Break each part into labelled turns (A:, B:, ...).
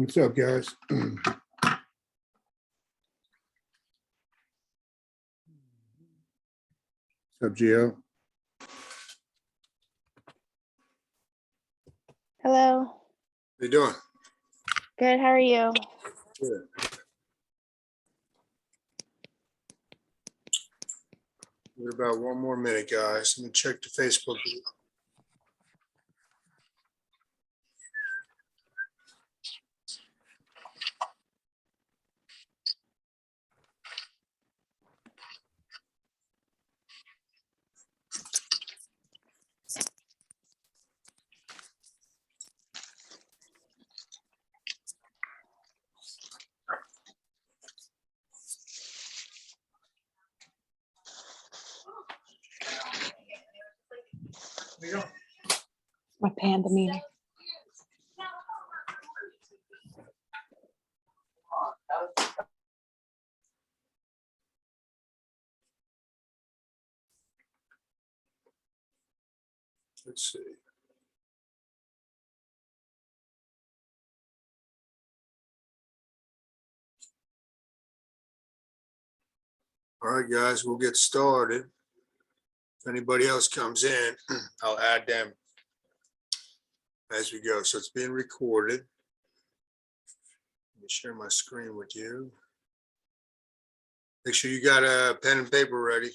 A: What's up, guys? What's up, Gio?
B: Hello.
A: How you doing?
B: Good. How are you?
A: Good. We're about 1 more minute, guys. Let me check the Facebook.
B: My Panda meeting.
A: Let's see. All right, guys, we'll get started. If anybody else comes in, I'll add them as we go. So it's being recorded. Let me share my screen with you. Make sure you got a pen and paper ready,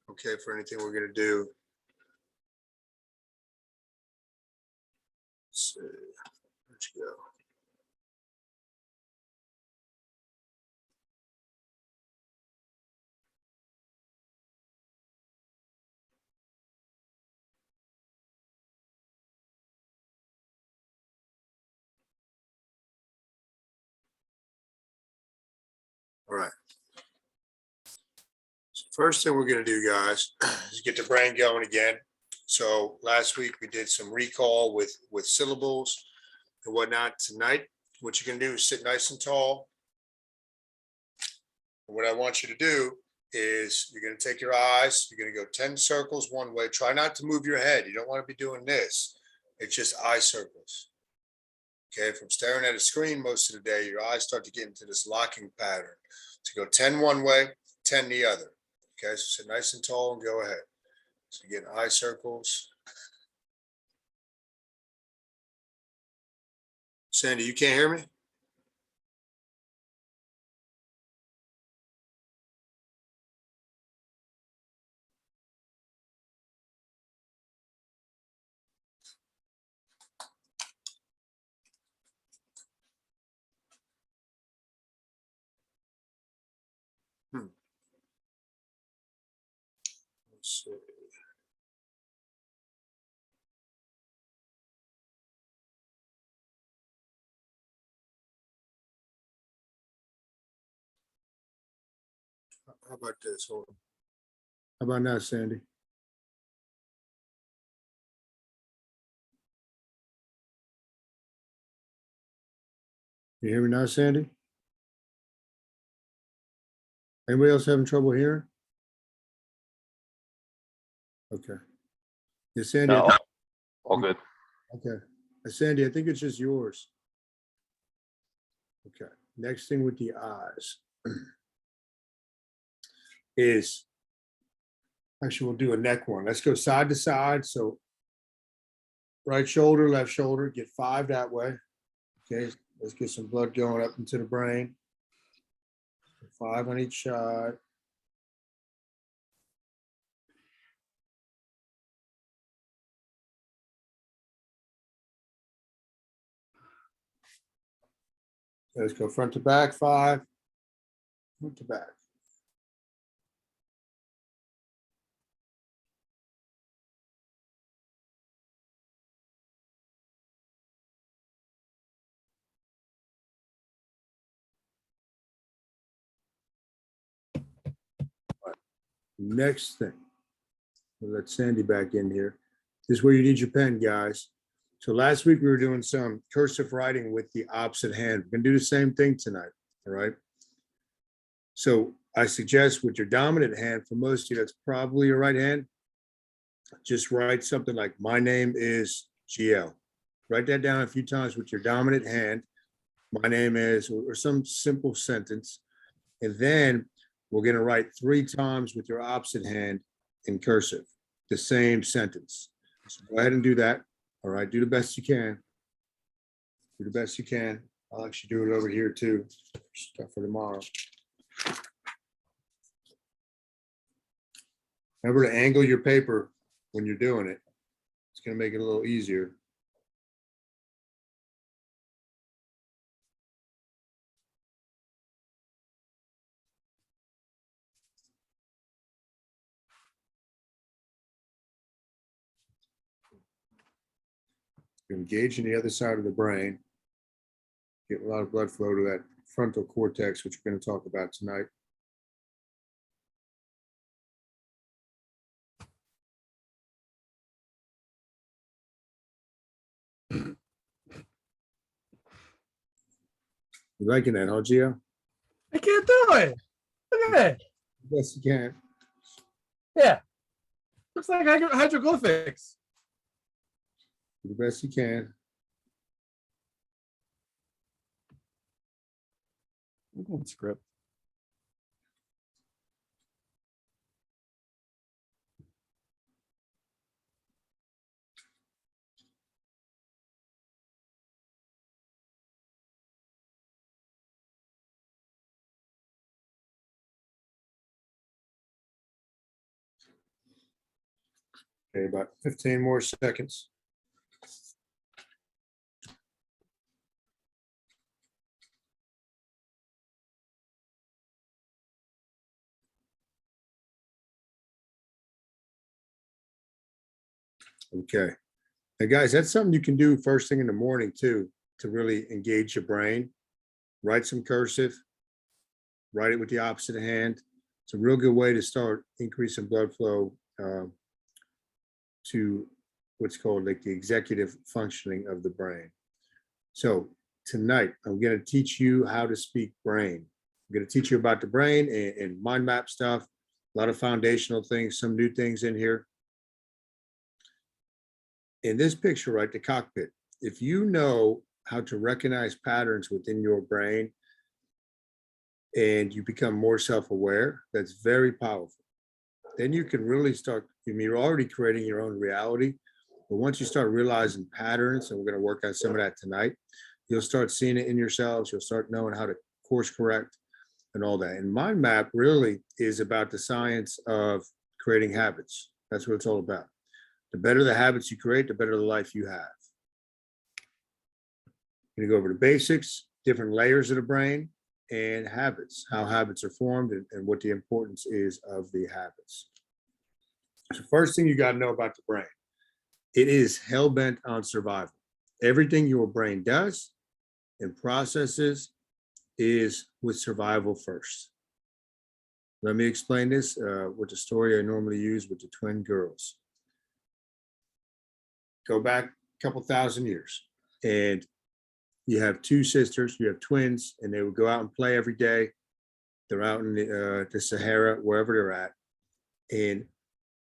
A: okay, for anything we're going to do. Let's see. Let's go. All right. So first thing we're going to do, guys, is get the brain going again. So last week we did some recall with syllables and whatnot. Tonight, what you're going to do is sit nice and tall. And what I want you to do is you're going to take your eyes, you're going to go 10 circles one way. Try not to move your head. You don't want to be doing this. It's just eye circles. Okay, from staring at a screen most of the day, your eyes start to get into this locking pattern. So go 10 one way, 10 the other. Okay, so sit nice and tall and go ahead. So you get eye circles. Sandy, you can't hear me? Let's see. How about this? Hold on. How about now, Sandy? You hear me now, Sandy? Anybody else having trouble hearing? Okay. Yeah, Sandy.
C: No, all good.
A: Okay. Sandy, I think it's just yours. Okay. Next thing with the eyes is, actually, we'll do a neck one. Let's go side to side. So right shoulder, left shoulder, get 5 that way. Okay. Let's get some blood going up into the brain. 5 on each side. Let's go front to back, 5. Front to back. Next thing, we'll let Sandy back in here. This is where you need your pen, guys. So last week we were doing some cursive writing with the opposite hand. We're gonna do the same thing tonight, all right? So I suggest with your dominant hand, for most of you, that's probably your right hand, just write something like, my name is GL. Write that down a few times with your dominant hand. my name is, or some simple sentence. And then we're going to write 3 times with your opposite hand in cursive, the same sentence. So go ahead and do that. All right, do the best you can. Do the best you can. I'll actually do it over here too, stuff for tomorrow. Remember to angle your paper when you're doing it. It's going to make it a little easier. Engage in the other side of the brain. Get a lot of blood flow to that frontal cortex, which we're going to talk about tonight. You liking that, huh, Gio?
C: I can't do it. Look at it.
A: Yes, you can.
C: Yeah. Looks like hieroglyphics.
A: Do the best you can.
C: Script.
A: Okay, about 15 more seconds. Okay. Now, guys, that's something you can do first thing in the morning too, to really engage your brain. Write some cursive, write it with the opposite hand. It's a real good way to start increasing blood flow to what's called like the executive functioning of the brain. So tonight, I'm going to teach you how to speak brain. I'm going to teach you about the brain and mind map stuff, a lot of foundational things, some new things in here. In this picture, right, the cockpit, if you know how to recognize patterns within your brain and you become more self-aware, that's very powerful. Then you can really start, I mean, you're already creating your own reality, but once you start realizing patterns, and we're going to work on some of that tonight, you'll start seeing it in yourselves, you'll start knowing how to course correct and all that. And mind map really is about the science of creating habits. That's what it's all about. The better the habits you create, the better the life you have. I'm going to go over the basics, different layers of the brain, and habits, how habits are formed and what the importance is of the habits. So first thing you got to know about the brain, it is hell-bent on survival. Everything your brain does and processes is with survival first. Let me explain this with the story I normally use with the twin girls. Go back a couple thousand years and you have 2 sisters, you have twins, and they would go out and play every day. They're out in the Sahara, wherever they're at. And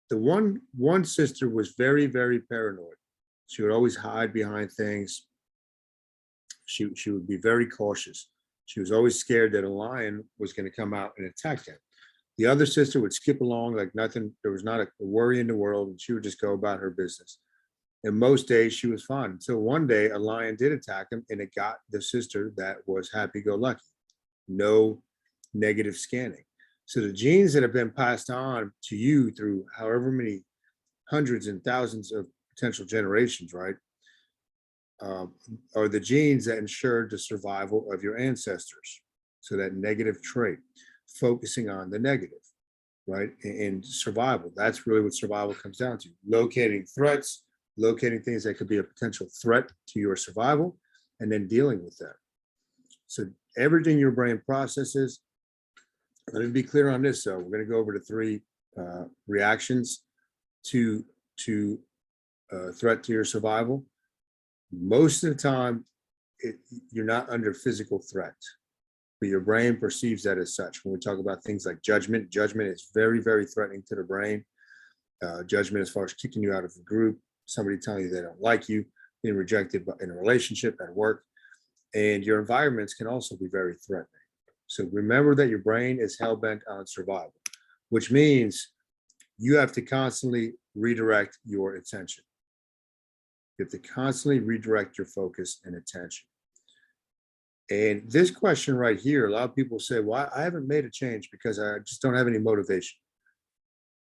A: the one sister was very, very paranoid. She would always hide behind things. She would be very cautious. She was always scared that a lion was going to come out and attack them. The other sister would skip along like nothing. There was not a worry in the world, and she would just go about her business. And most days she was fine until one day a lion did attack him, and it got the sister that was happy-go-lucky. No negative scanning. So the genes that have been passed on to you through however many hundreds and thousands of potential generations, right, are the genes that ensured the survival of your ancestors. So that negative trait, focusing on the negative, right, and survival. That's really what survival comes down to. Locating threats, locating things that could be a potential threat to your survival, and then dealing with that. So everything your brain processes, let me be clear on this though. We're going to go over the 3 reactions to threat to your survival. Most of the time, you're not under physical threat, but your brain perceives that as such. When we talk about things like judgment, judgment is very, very threatening to the brain. Judgment as far as kicking you out of a group, somebody telling you they don't like you, being rejected in a relationship, at work. And your environments can also be very threatening. So remember that your brain is hell-bent on survival, which means you have to constantly redirect your attention. You have to constantly redirect your focus and attention. And this question right here, a lot of people say, well, I haven't made a change because I just don't have any motivation.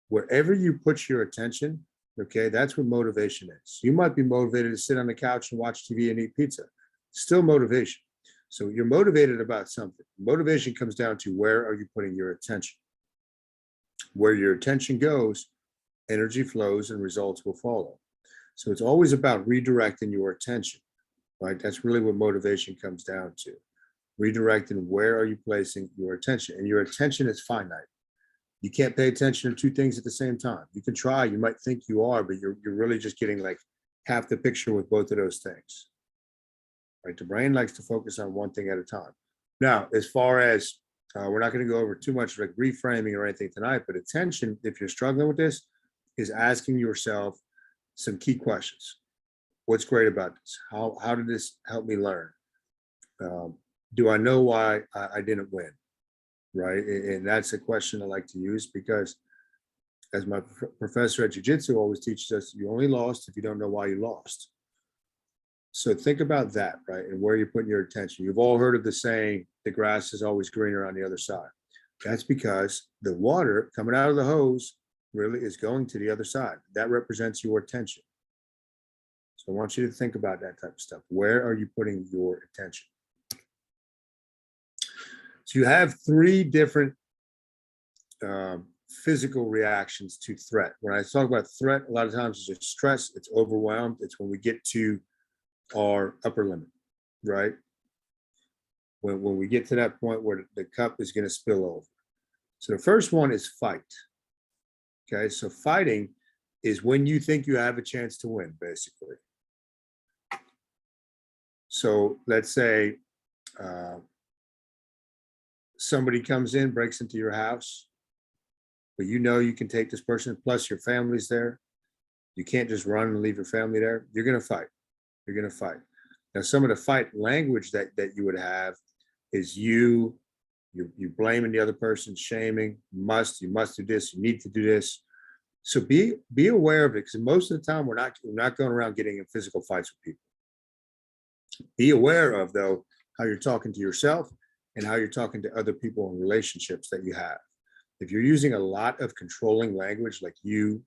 A: Wherever you put your attention, okay, that's what motivation is. You might be motivated to sit on the couch and watch TV and eat pizza. Still motivation. So you're motivated about something. Motivation comes down to where are you putting your attention? Where your attention goes, energy flows and results will follow. So it's always about redirecting your attention, right? That's really what motivation comes down to. Redirecting where are you placing your attention, and your attention is finite. You can't pay attention to two things at the same time. You can try, you might think you are, but you're really just getting like half the picture with both of those things, right? The brain likes to focus on one thing at a time. Now, as far as, we're not going to go over too much like reframing or anything tonight, but attention, if you're struggling with this, is asking yourself some key questions. What's great about this? How did this help me learn? Do I know why I didn't win? Right? And that's a question I like to use because as my professor at jiu-jitsu always teaches us, you only lost if you don't know why you lost. So think about that, right? And where you're putting your attention. You've all heard of the saying, the grass is always greener on the other side. That's because the water coming out of the hose really is going to the other side. That represents your attention. So I want you to think about that type of stuff. Where are you putting your attention? So you have three different physical reactions to threat. When I talk about threat, a lot of times it's just stress, it's overwhelmed. It's when we get to our upper limit, right? When we get to that point where the cup is going to spill over. So the first one is fight. Okay, so fighting is when you think you have a chance to win, basically. So let's say somebody comes in, breaks into your house, but you know you can take this person, plus your family's there. You can't just run and leave your family there. You're going to fight. You're going to fight. Now, some of the fight language that you would have is you blaming the other person, shaming, you must do this, you need to do this. So be aware of it, because most of the time we're not going around getting in physical fights with people. Be aware of, though, how you're talking to yourself and how you're talking to other people in relationships that you have. If you're using a lot of controlling language, like you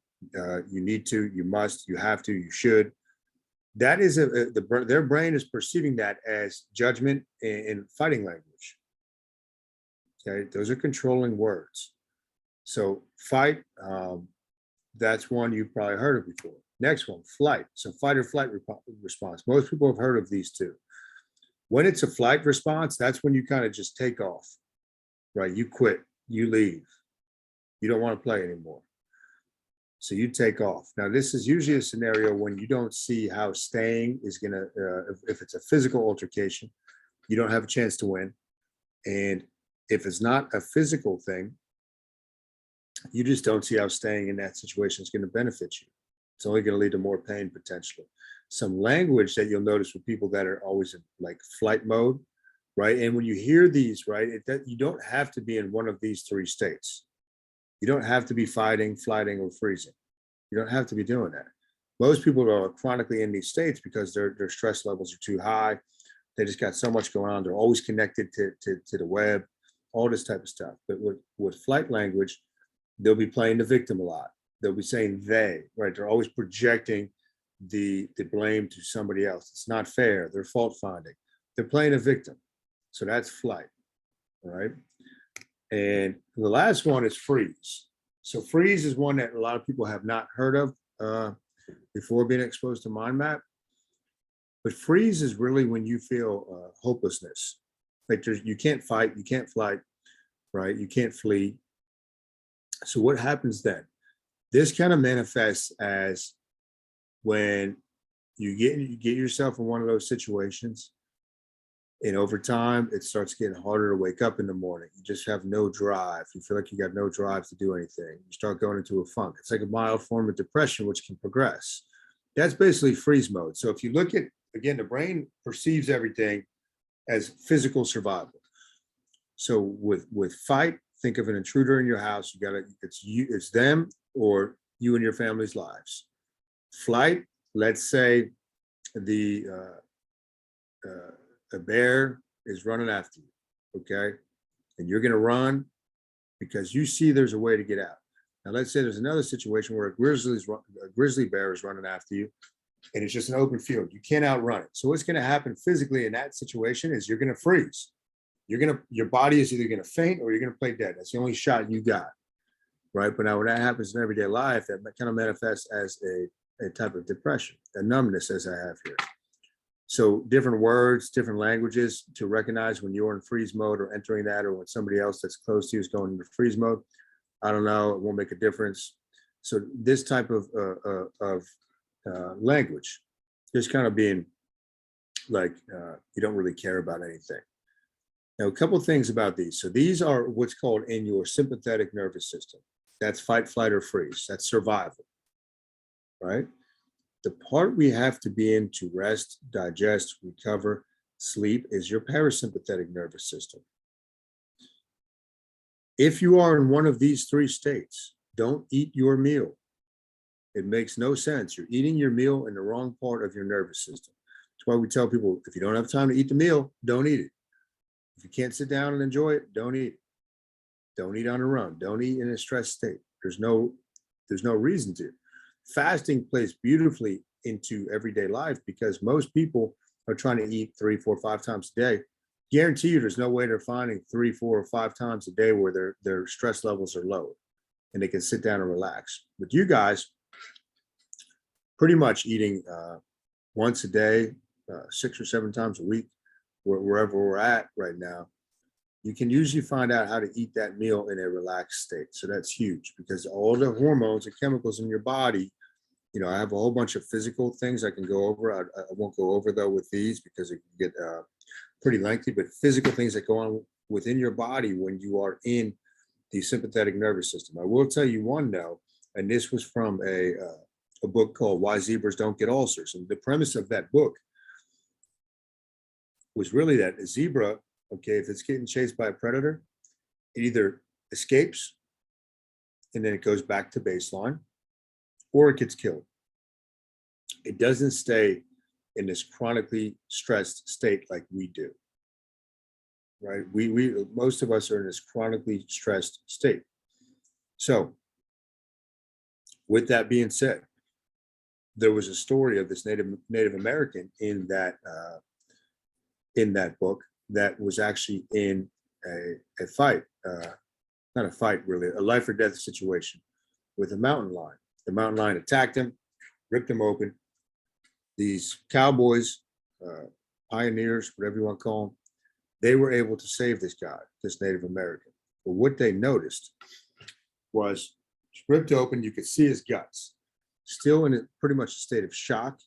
A: need to, you must, you have to, you should, that is their brain is perceiving that as judgment and fighting language. Okay, those are controlling words. So fight, that's one you've probably heard of before. Next one, flight. So fight or flight response. Most people have heard of these two. When it's a flight response, that's when you kind of just take off, right? You quit, you leave. You don't want to play anymore. So you take off. Now, this is usually a scenario when you don't see how staying is going to, if it's a physical altercation, you don't have a chance to win. And if it's not a physical thing, you just don't see how staying in that situation is going to benefit you. It's only going to lead to more pain potentially. Some language that you'll notice with people that are always in like flight mode, right? And when you hear these, right, you don't have to be in one of these three states. You don't have to be fighting, flighting, or freezing. You don't have to be doing that. Most people are chronically in these states because their stress levels are too high. They just got so much going on. They're always connected to the web, all this type of stuff. But with flight language, they'll be playing the victim a lot. They'll be saying they, right? They're always projecting the blame to somebody else. It's not fair. They're fault finding. They're playing a victim. So that's flight, all right? And the last one is freeze. So freeze is one that a lot of people have not heard of before being exposed to mind map. But freeze is really when you feel hopelessness. Like you can't fight, you can't flight, right? You can't flee. So what happens then? This kind of manifests as when you get yourself in one of those situations, and over time, it starts getting harder to wake up in the morning. You just have no drive. You feel like you got no drive to do anything. You start going into a funk. It's like a mild form of depression, which can progress. That's basically freeze mode. So if you look at, again, the brain perceives everything as physical survival. So with fight, think of an intruder in your house. You gotta, it's them or you and your family's lives. Flight, let's say a bear is running after you, okay? And you're gonna run because you see there's a way to get out. Now let's say there's another situation where a grizzly bear is running after you and it's just an open field. You can't outrun it. So what's gonna happen physically in that situation is you're gonna freeze. Your body is either gonna faint or you're gonna play dead. That's the only shot you got, right? But now when that happens in everyday life, that kind of manifests as a type of depression, a numbness as I have here. So different words, different languages to recognize when you're in freeze mode or entering that, or when somebody else that's close to you is going into freeze mode. I don't know, it won't make a difference. So this type of language, just kind of being like, you don't really care about anything. Now, a couple of things about these. So these are what's called in your sympathetic nervous system. That's fight, flight, or freeze. That's survival, right? The part we have to be in to rest, digest, recover, sleep is your parasympathetic nervous system. If you are in one of these three states, don't eat your meal. It makes no sense. You're eating your meal in the wrong part of your nervous system. That's why we tell people, if you don't have time to eat the meal, don't eat it. If you can't sit down and enjoy it, don't eat it. Don't eat on a run. Don't eat in a stressed state. There's no reason to. Fasting plays beautifully into everyday life because most people are trying to eat 3, 4, 5 times a day. Guarantee you there's no way they're finding 3, 4, or 5 times a day where their stress levels are low and they can sit down and relax. But you guys pretty much eating once a day, 6 or 7 times a week, wherever we're at right now, you can usually find out how to eat that meal in a relaxed state. So that's huge because all the hormones and chemicals in your body, you know, I have a whole bunch of physical things I can go over. I won't go over though with these because it can get pretty lengthy, but physical things that go on within your body when you are in the sympathetic nervous system. I will tell you one though, and this was from a book called Why Zebras Don't Get Ulcers. And the premise of that book was really that a zebra, okay, if it's getting chased by a predator, it either escapes and then it goes back to baseline, or it gets killed. It doesn't stay in this chronically stressed state like we do, right? We most of us are in this chronically stressed state. So with that being said, there was a story of this Native American in that book that was actually in a fight, not a fight really, a life or death situation with a mountain lion. The mountain lion attacked him, ripped him open. These cowboys, pioneers, whatever you want to call them, they were able to save this guy, this Native American. But what they noticed was ripped open, you could see his guts, still in pretty much a state of shock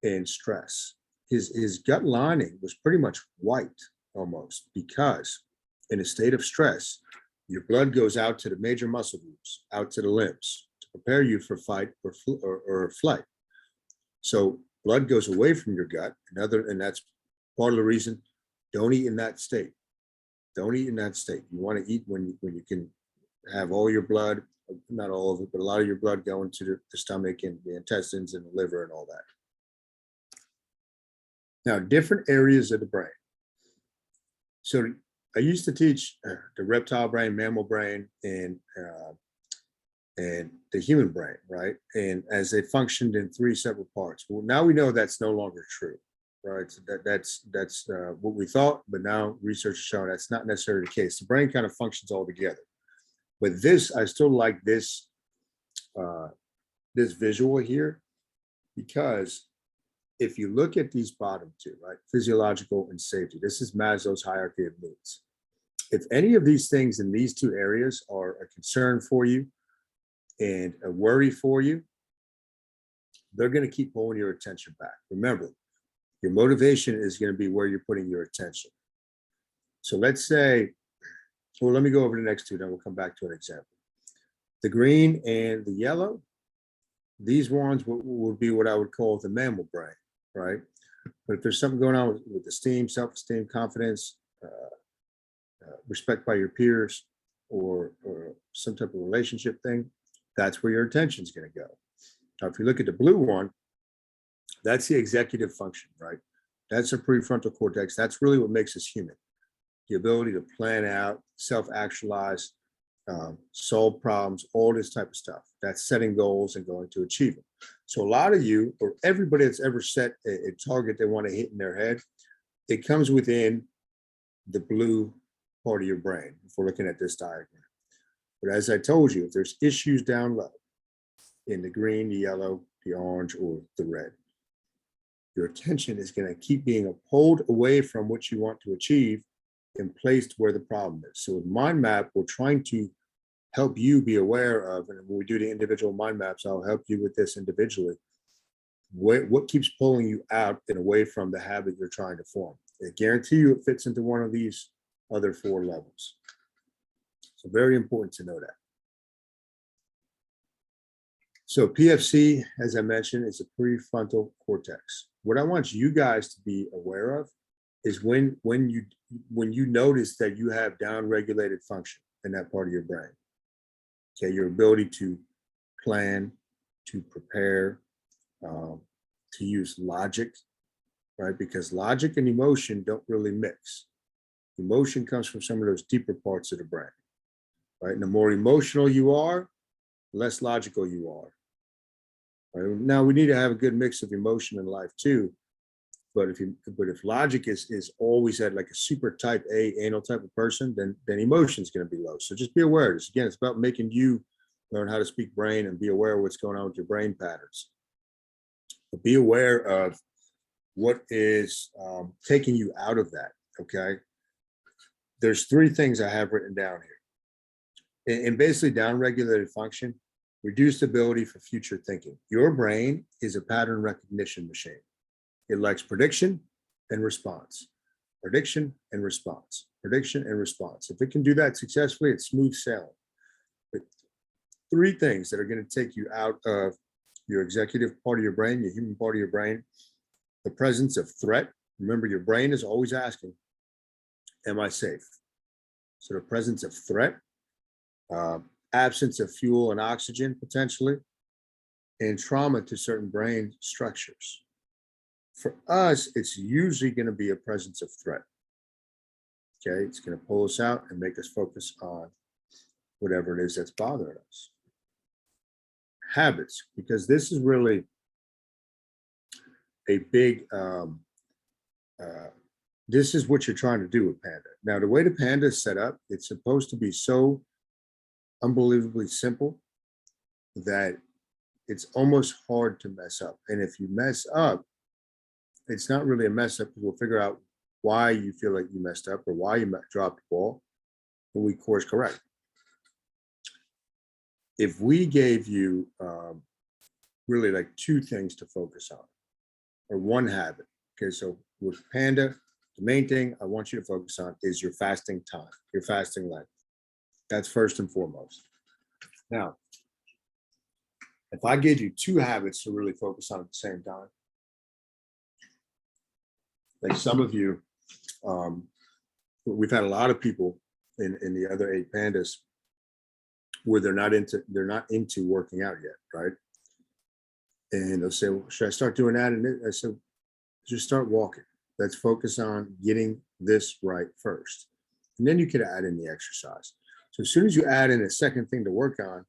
A: and stress. His gut lining was pretty much white almost because in a state of stress, your blood goes out to the major muscle groups, out to the limbs to prepare you for fight or flight. So blood goes away from your gut, and that's part of the reason don't eat in that state. Don't eat in that state. You want to eat when you can have all your blood, not all of it, but a lot of your blood going to the stomach and the intestines and the liver and all that. Now, different areas of the brain. So I used to teach the reptile brain, mammal brain, and the human brain, right? And as they functioned in 3 separate parts. Well, now we know that's no longer true, right? So that's what we thought, but now research has shown that's not necessarily the case. The brain kind of functions all together. But this, I still like this visual here, because if you look at these bottom 2, right, physiological and safety, this is Maslow's hierarchy of needs. If any of these things in these 2 areas are a concern for you and a worry for you, they're going to keep pulling your attention back. Remember, your motivation is going to be where you're putting your attention. So let's say, well, let me go over the next 2, then we'll come back to an example. The green and the yellow, these ones would be what I would call the mammal brain, right?
D: But if there's something going on with esteem, self-esteem, confidence, respect by your peers, or some type of relationship thing, that's where your attention is going to go. Now, if you look at the blue one, that's the executive function, right? That's the prefrontal cortex. That's really what makes us human. The ability to plan out, self-actualize, solve problems, all this type of stuff. That's setting goals and going to achieve them. So a lot of you, or everybody that's ever set a target they want to hit in their head, it comes within the blue part of your brain if we're looking at this diagram. But as I told you, if there's issues down low in the green, the yellow, the orange, or the red, your attention is going to keep being pulled away from what you want to achieve and placed where the problem is. So with mind map, we're trying to help you be aware of, and when we do the individual mind maps, I'll help you with this individually. What keeps pulling you out and away from the habit you're trying to form? I guarantee you it fits into one of these other 4 levels. So very important to know that. So PFC, as I mentioned, is a prefrontal cortex. What I want you guys to be aware of is when you notice that you have down-regulated function in that part of your brain. Okay, your ability to plan, to prepare, to use logic, right? Because logic and emotion don't really mix. Emotion comes from some of those deeper parts of the brain, right? And the more emotional you are, the less logical you are. Right? Now we need to have a good mix of emotion in life too. But if logic is always at like a super type A anal type of person, then emotion is going to be low. So just be aware of this. Again, it's about making you learn how to speak brain and be aware of what's going on with your brain patterns. But be aware of what is taking you out of that. Okay. There's 3 things I have written down here. And basically down-regulated function, reduced ability for future thinking. Your brain is a pattern recognition machine. It likes prediction and response, prediction and response, prediction and response. If it can do that successfully, it's smooth sailing. But 3 things that are going to take you out of your executive part of your brain, your human part of your brain: the presence of threat. Remember, your brain is always asking, am I safe? So the presence of threat, absence of fuel and oxygen potentially, and trauma to certain brain structures. For us, it's usually going to be a presence of threat. Okay, it's going to pull us out and make us focus on whatever it is that's bothering us. Habits, because this is really a big, this is what you're trying to do with Panda. Now, the way the Panda is set up, it's supposed to be so unbelievably simple that it's almost hard to mess up. And if you mess up, it's not really a mess up, because we'll figure out why you feel like you messed up or why you dropped the ball, and we course correct. If we gave you really like 2 things to focus on, or 1 habit. Okay, so with Panda, the main thing I want you to focus on is your fasting time, your fasting length. That's first and foremost. Now, if I gave you 2 habits to really focus on at the same time, like some of you, we've had a lot of people in the other 8 pandas where they're not into working out yet, right? And they'll say, well, should I start doing that? And I said, just start walking. Let's focus on getting this right first. And then you could add in the exercise. So as soon as you add in a second thing to work on,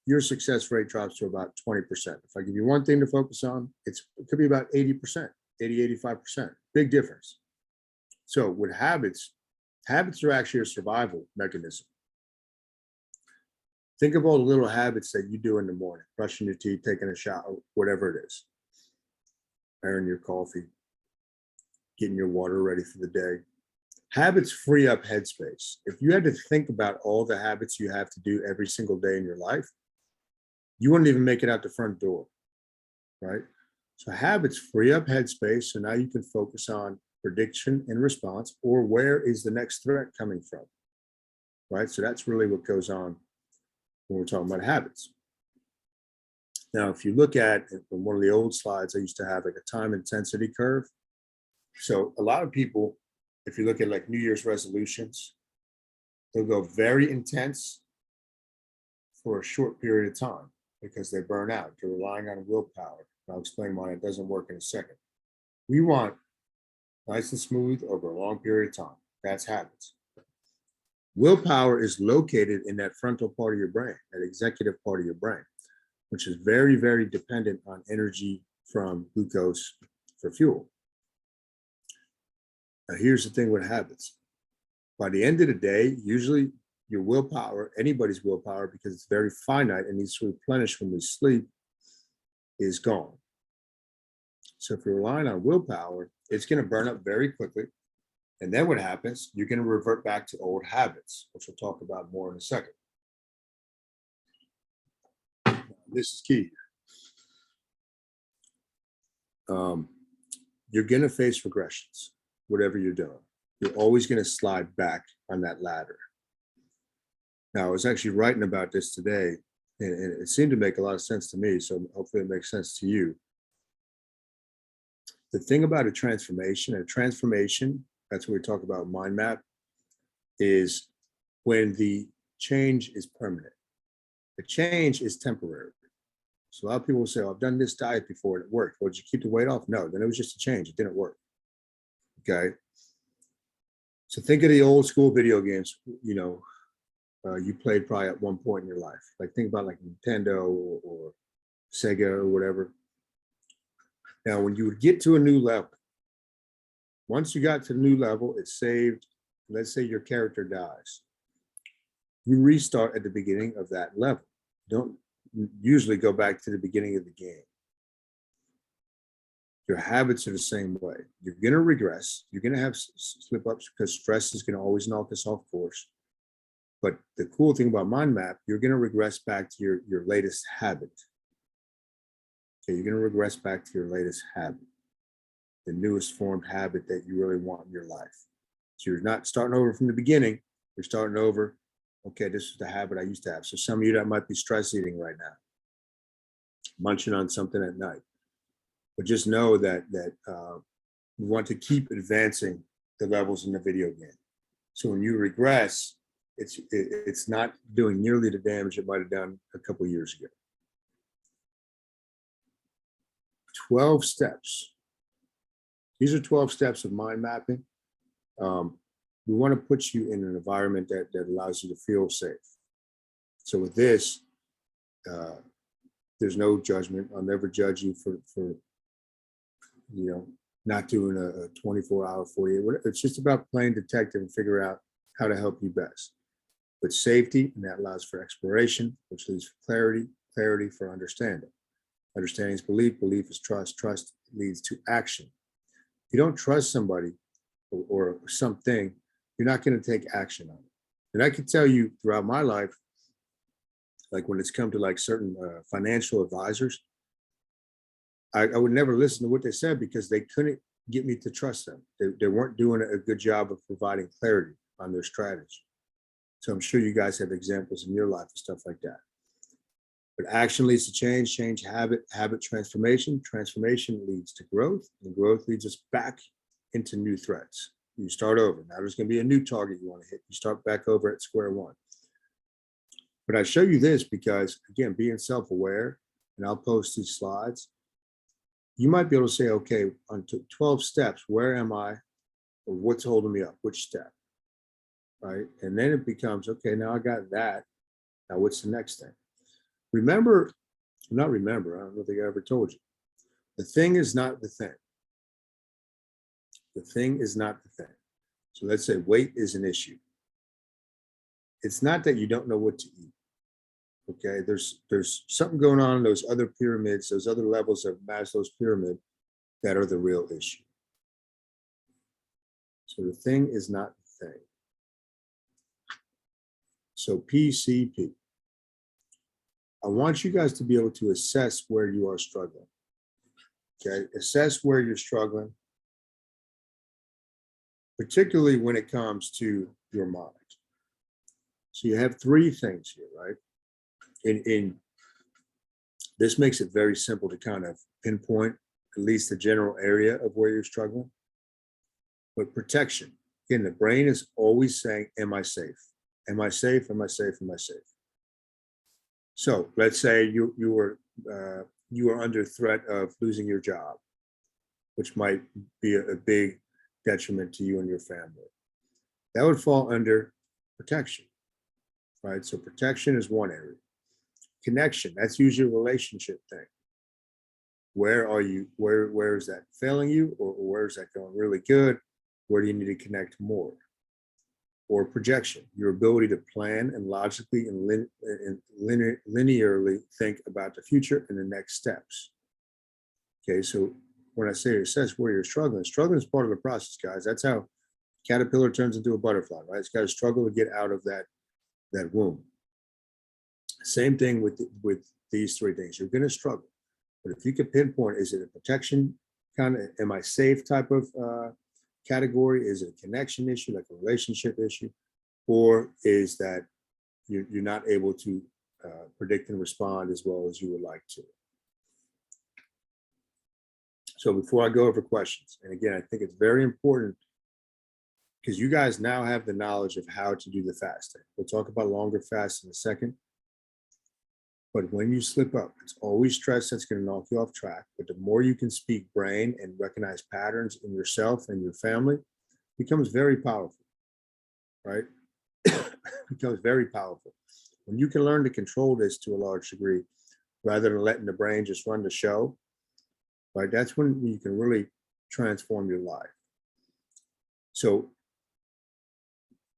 D: your success rate drops to about 20%. If I give you 1 thing to focus on, it could be about 80%, 80, 85%. Big difference. So with habits are actually a survival mechanism. Think of all the little habits that you do in the morning: brushing your teeth, taking a shower, whatever it is, airing your coffee, getting your water ready for the day. Habits free up headspace. If you had to think about all the habits you have to do every single day in your life, you wouldn't even make it out the front door, right? So habits free up headspace. So now you can focus on prediction and response, or where is the next threat coming from, right? So that's really what goes on when we're talking about habits. Now, if you look at one of the old slides, I used to have like a time intensity curve. So a lot of people, if you look at like New Year's resolutions, they'll go very intense for a short period of time because they burn out. They're relying on willpower. I'll explain why it doesn't work in a second. We want nice and smooth over a long period of time. That's habits. Willpower is located in that frontal part of your brain, that executive part of your brain, which is very, very dependent on energy from glucose for fuel. Now, here's the thing with habits. By the end of the day, usually your willpower, anybody's willpower, because it's very finite and needs to replenish when we sleep, is gone. So if you're relying on willpower, it's going to burn up very quickly. And then what happens? You're going to revert back to old habits, which we'll talk about more in a second. This is key. You're going to face regressions, whatever you're doing. You're always going to slide back on that ladder. Now, I was actually writing about this today, and it seemed to make a lot of sense to me, so hopefully it makes sense to you. The thing about a transformation, that's what we talk about mind map, is when the change is permanent. The change is temporary. So a lot of people will say, oh, I've done this diet before and it worked. Well, did you keep the weight off? No, then it was just a change. It didn't work. Okay. So think of the old school video games, you played probably at one point in your life. Like think about like Nintendo or Sega or whatever. Now, when you would get to a new level, once you got to the new level, it's saved. Let's say your character dies. You restart at the beginning of that level. Don't usually go back to the beginning of the game. Your habits are the same way. You're going to regress. You're going to have slip ups because stress is going to always knock us off course. But the cool thing about mind map, you're going to regress back to your latest habit. Okay, you're going to regress back to your latest habit, the newest formed habit that you really want in your life. So you're not starting over from the beginning. You're starting over. Okay, this is the habit I used to have. So some of you that might be stress eating right now, munching on something at night. But just know that you want to keep advancing the levels in the video game. So when you regress, it's not doing nearly the damage it might have done a couple of years ago. 12 steps. These are 12 steps of mind mapping. We want to put you in an environment that allows you to feel safe. So with this, there's no judgment. I'll never judge you for not doing a 24-hour, 48. It's just about playing detective and figure out how to help you best. With safety, and that allows for exploration, which leads for clarity, clarity for understanding. Understanding is belief, belief is trust, trust leads to action. If you don't trust somebody or something, you're not going to take action on it. And I can tell you throughout my life, like when it's come to like certain financial advisors, I would never listen to what they said because they couldn't get me to trust them. They weren't doing a good job of providing clarity on their strategy. So I'm sure you guys have examples in your life of stuff like that. But action leads to change, change habit, habit transformation, transformation leads to growth, and growth leads us back into new threats. You start over. Now there's going to be a new target you want to hit. You start back over at square one. But I show you this because, again, being self-aware, and I'll post these slides, you might be able to say, okay, on 12 steps, where am I? Or what's holding me up? Which step? Right? And then it becomes, okay, now I got that. Now what's the next thing? Remember, not remember, I don't think I ever told you. The thing is not the thing. The thing is not the thing. So let's say weight is an issue. It's not that you don't know what to eat. Okay, there's something going on in those other pyramids, those other levels of Maslow's pyramid that are the real issue. So the thing is not the thing. So PCP. I want you guys to be able to assess where you are struggling. Okay, assess where you're struggling, particularly when it comes to your mind. So you have three things here, right? In this makes it very simple to kind of pinpoint at least the general area of where you're struggling. But protection, again, the brain is always saying, am I safe? Am I safe? Am I safe? Am I safe? So let's say you were under threat of losing your job, which might be a big detriment to you and your family. That would fall under protection, right? So protection is one area. Connection, that's usually a relationship thing. Where are you? Where is that failing you, or where is that going really good? Where do you need to connect more? Or projection, your ability to plan and logically and linearly think about the future and the next steps. Okay, so when I say assess where you're struggling is part of the process, guys. That's how caterpillar turns into a butterfly, right? It's got to struggle to get out of that womb. Same thing with these three things. You're going to struggle, but if you can pinpoint, is it a protection kind of, am I safe type of category? Is it a connection issue, like a relationship issue, or is that you're not able to predict and respond as well as you would like to? So before I go over questions, and again, I think it's very important because you guys now have the knowledge of how to do the fasting. We'll talk about longer fasts in a second. But when you slip up, it's always stress that's going to knock you off track. But the more you can speak brain and recognize patterns in yourself and your family, becomes very powerful, right? Becomes very powerful. When you can learn to control this to a large degree, rather than letting the brain just run the show, right? That's when you can really transform your life. So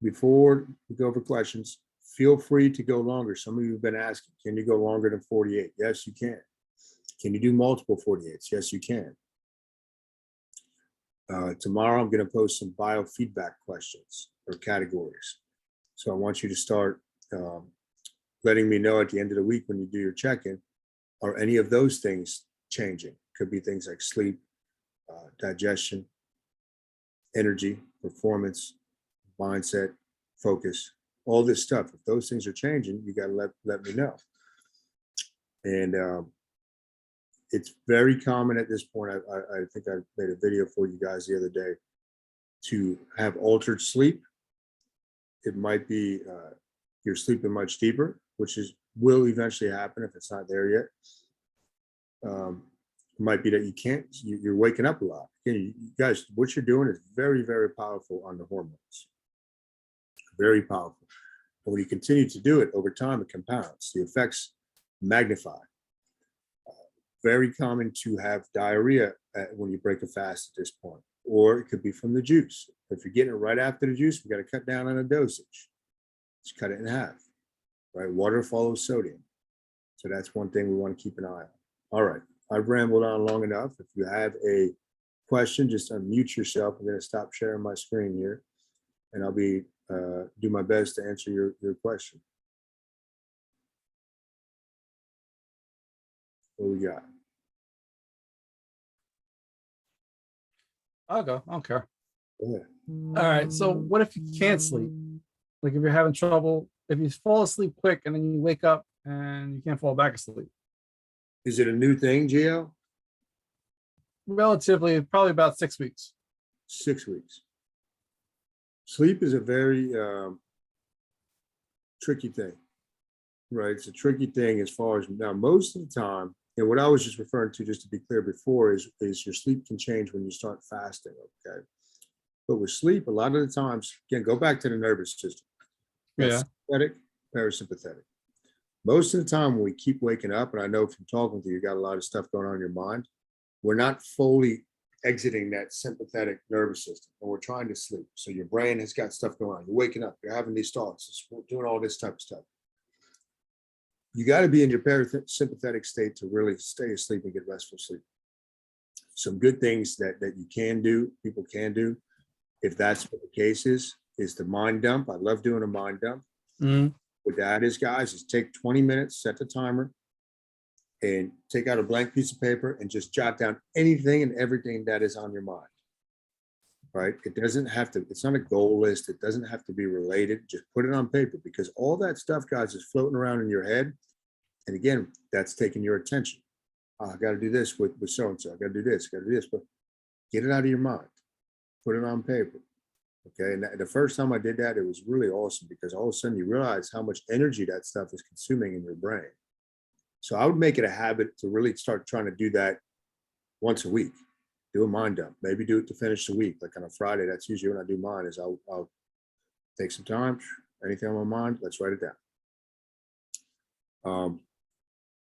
D: before we go over questions, feel free to go longer. Some of you have been asking, can you go longer than 48? Yes, you can. Can you do multiple 48s? Yes, you can. Tomorrow, I'm going to post some biofeedback questions or categories. So I want you to start letting me know at the end of the week when you do your check-in, are any of those things changing? Could be things like sleep, digestion, energy, performance, mindset, focus, all this stuff. If those things are changing, you got to let me know. And it's very common at this point. I think I made a video for you guys the other day to have altered sleep. It might be you're sleeping much deeper, which will eventually happen if it's not there yet. It might be that you're waking up a lot. Again, you guys, what you're doing is very, very powerful on the hormones. Very powerful. And when you continue to do it over time, it compounds. The effects magnify. Very common to have diarrhea when you break a fast at this point, or it could be from the juice. If you're getting it right after the juice, we got to cut down on the dosage. Just cut it in half, right? Water follows sodium. So that's one thing we want to keep an eye on. All right, I've rambled on long enough. If you have a question, just unmute yourself. I'm going to stop sharing my screen here, and I'll be do my best to answer your question. What we got?
C: I'll go. I don't care.
D: Go ahead.
C: All right. So what if you can't sleep? Like if you're having trouble, if you fall asleep quick and then you wake up and you can't fall back asleep.
D: Is it a new thing, Gio?
C: Relatively, probably about 6 weeks.
D: 6 weeks. Sleep is a very tricky thing, right? It's a tricky thing as far as now, most of the time, and what I was just referring to, just to be clear before, is your sleep can change when you start fasting, okay? But with sleep, a lot of the times, again, go back to the nervous system. That's sympathetic, parasympathetic. Most of the time when we keep waking up, and I know from talking to you, you got a lot of stuff going on in your mind, we're not fully exiting that sympathetic nervous system, and we're trying to sleep. So your brain has got stuff going on. You're waking up, you're having these thoughts, doing all this type of stuff. You got to be in your parasympathetic state to really stay asleep and get restful sleep. Some good things that you can do, people can do, if that's what the case is the mind dump. I love doing a mind dump. What that is, guys, is take 20 minutes, set the timer, and take out a blank piece of paper and just jot down anything and everything that is on your mind, right? It doesn't have to, it's not a goal list. It doesn't have to be related. Just put it on paper, because all that stuff, guys, is floating around in your head. And again, that's taking your attention. Oh, I got to do this with so-and-so. I got to do this, but get it out of your mind. put it on paper. Okay, and the first time I did that, it was really awesome because all of a sudden you realize how much energy that stuff is consuming in your brain. So I would make it a habit to really start trying to do that once a week. Do a mind dump. Maybe do it to finish the week, like on a Friday. That's usually when I do mine. Is I'll take some time. Anything on my mind, let's write it down.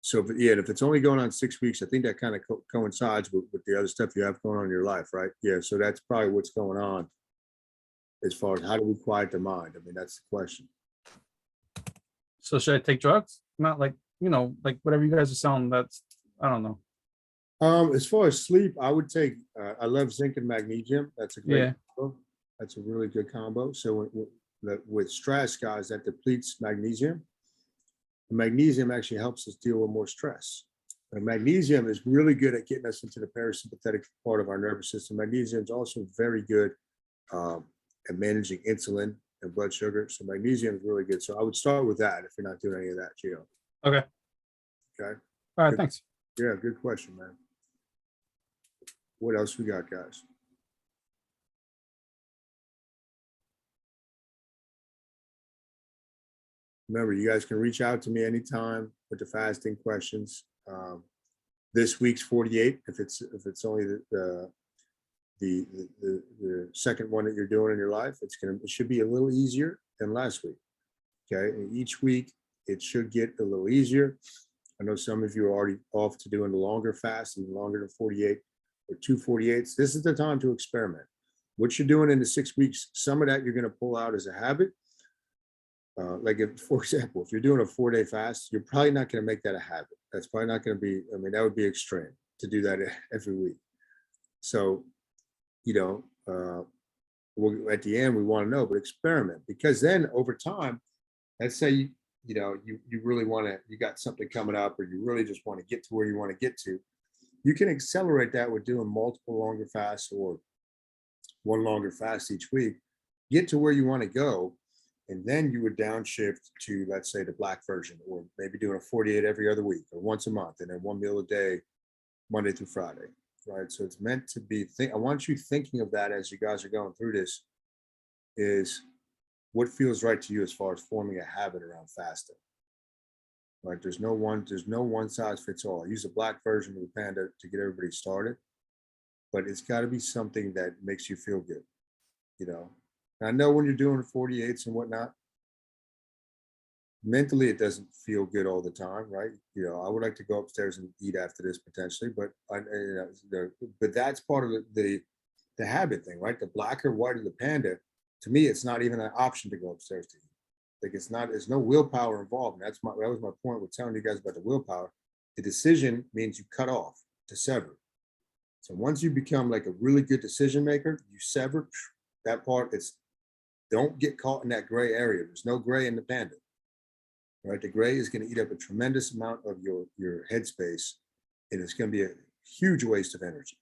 D: So if it's only going on 6 weeks, I think that kind of coincides with the other stuff you have going on in your life, right? Yeah. So that's probably what's going on as far as how do we quiet the mind? I mean, that's the question.
C: So should I take drugs? Not like, like whatever you guys are selling. That's, I don't know.
D: As far as sleep, I would take, I love zinc and magnesium. That's a great combo. That's a really good combo. So with stress, guys, that depletes magnesium. The magnesium actually helps us deal with more stress. And magnesium is really good at getting us into the parasympathetic part of our nervous system. Magnesium is also very good at managing insulin and blood sugar. So magnesium is really good. So I would start with that if you're not doing any of that, Gio.
C: Okay.
D: Okay.
C: All right. Thanks.
D: Yeah, good question, man. What else we got, guys? Remember, you guys can reach out to me anytime with the fasting questions. This week's 48, if it's only the second one that you're doing in your life, it should be a little easier than last week. Okay, and each week it should get a little easier. I know some of you are already off to doing the longer fast, even longer than 48 or 2 48s. This is the time to experiment. What you're doing in the 6 weeks, some of that you're going to pull out as a habit. Like for example, if you're doing a 4-day fast, you're probably not going to make that a habit. That's probably not going to be, I mean, that would be extreme to do that every week. So, at the end, we want to know, but experiment, because then over time, let's say, you really want to, you got something coming up, or you really just want to get to where you want to get to, you can accelerate that with doing multiple longer fasts or one longer fast each week, get to where you want to go. And then you would downshift to, let's say, the black version, or maybe doing a 48 every other week or once a month, and then 1 meal a day, Monday through Friday, right? So it's meant to be, I want you thinking of that as you guys are going through this, is what feels right to you as far as forming a habit around fasting. Right? There's no one size fits all. I use a black version of the Panda to get everybody started, but it's got to be something that makes you feel good, I know when you're doing 48s and whatnot, mentally it doesn't feel good all the time, right? I would like to go upstairs and eat after this potentially, but but that's part of the habit thing, right? The black or white of the Panda, to me, it's not even an option to go upstairs to eat. Like there's no willpower involved. And that was my point with telling you guys about the willpower. The decision means you cut off, to sever. So once you become like a really good decision maker, you sever that part. Don't get caught in that gray area. There's no gray in the Panda, right? The gray is going to eat up a tremendous amount of your headspace, and it's going to be a huge waste of energy.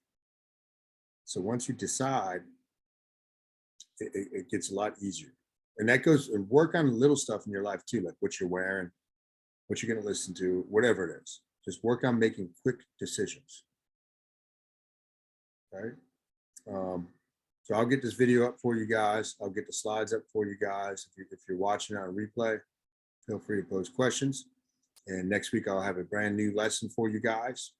D: So once you decide, it gets a lot easier. And that goes, and work on little stuff in your life too, like what you're wearing, what you're going to listen to, whatever it is. Just work on making quick decisions. Right? So I'll get this video up for you guys. I'll get the slides up for you guys. If you're watching on replay, feel free to pose questions. And next week I'll have a brand new lesson for you guys.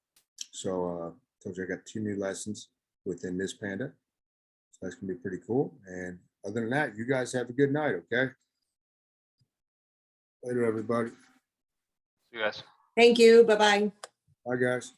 D: So told you I got 2 new lessons within this Panda. So that's gonna be pretty cool. And other than that, you guys have a good night, okay? Later, everybody.
E: See you guys.
F: Thank you. Bye-bye.
D: Bye, guys.